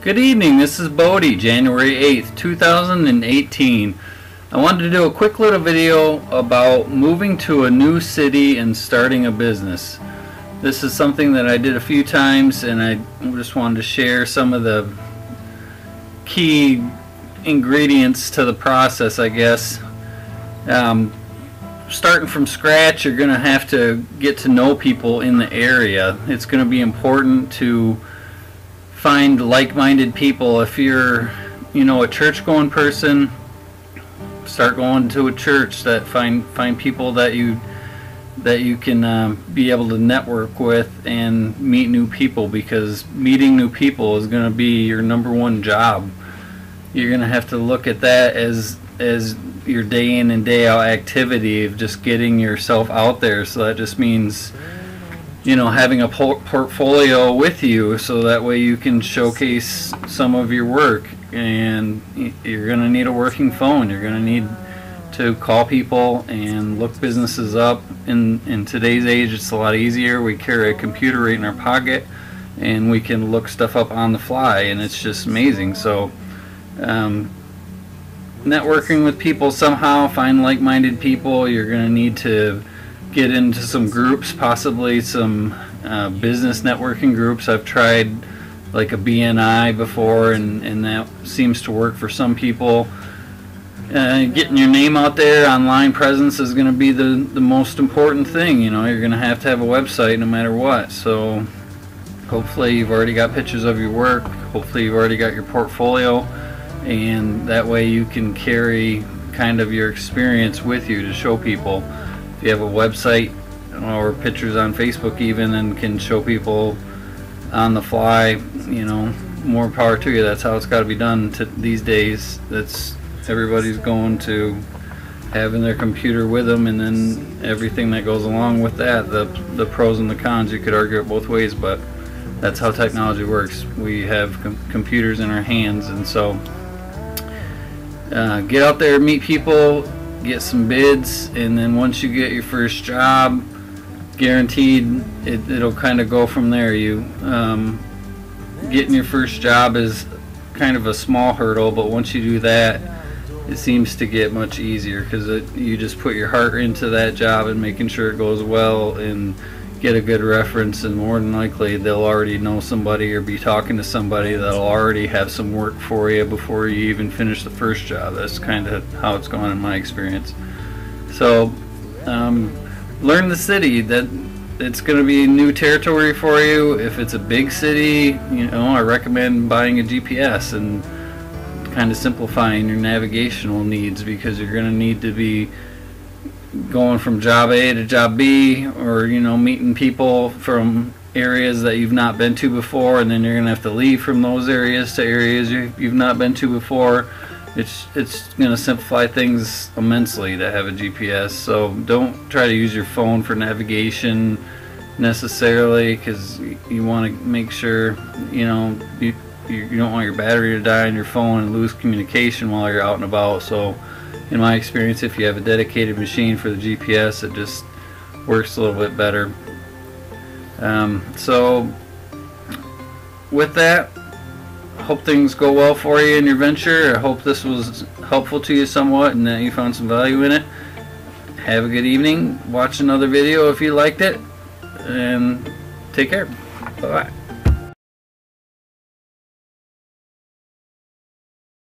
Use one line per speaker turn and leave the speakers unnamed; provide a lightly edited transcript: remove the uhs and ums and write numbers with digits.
Good evening, this is Bowdee, January 8th, 2018. I wanted to do a quick little video about moving to a new city and starting a business. This is something that I did a few times, and I just wanted to share some of the key ingredients to the process, I guess. Starting from scratch, you're going to have to get to know people in the area. It's going to be important to find like-minded people. If you're, a church-going person, start going to a church. That find people that you can be able to network with and meet new people, because meeting new people is going to be your number one job. You're going to have to look at that as your day in and day out activity of just getting yourself out there. So that just means having a portfolio with you, so that way you can showcase some of your work. And you're going to need a working phone. You're going to need to call people and look businesses up. In today's age, it's a lot easier. We carry a computer right in our pocket, and we can look stuff up on the fly, and it's just amazing. So networking with people somehow, find like-minded people. You're going to need to get into some groups, possibly some business networking groups. I've tried like a BNI before, and that seems to work for some people. Getting your name out there, online presence is going to be the most important thing. You're going to have a website no matter what. So hopefully you've already got pictures of your work. Hopefully you've already got your portfolio, and that way you can carry kind of your experience with you to show people. If you have a website or pictures on Facebook even, and can show people on the fly, more power to you. That's how it's got to be done these days. Everybody's going to having their computer with them, and then everything that goes along with that, the pros and the cons. You could argue it both ways, but that's how technology works. We have computers in our hands, and so get out there, meet people, get some bids, and then once you get your first job, guaranteed it'll kind of go from there. Getting your first job is kind of a small hurdle, but once you do that, it seems to get much easier, because you just put your heart into that job and making sure it goes well, and get a good reference, and more than likely they'll already know somebody or be talking to somebody that'll already have some work for you before you even finish the first job. That's kind of how it's gone in my experience. So learn the city. That it's going to be new territory for you. If it's a big city, I recommend buying a GPS and kind of simplifying your navigational needs, because you're going to need to be going from job A to job B, or meeting people from areas that you've not been to before, and then you're going to have to leave from those areas to areas you've not been to before. It's going to simplify things immensely to have a GPS. So don't try to use your phone for navigation necessarily, because you want to make sure you don't want your battery to die on your phone and lose communication while you're out and about. So in my experience, if you have a dedicated machine for the GPS, it just works a little bit better. So with that, hope things go well for you in your venture. I hope this was helpful to you somewhat, and that you found some value in it. Have a good evening. Watch another video if you liked it, and take care. Bye-bye.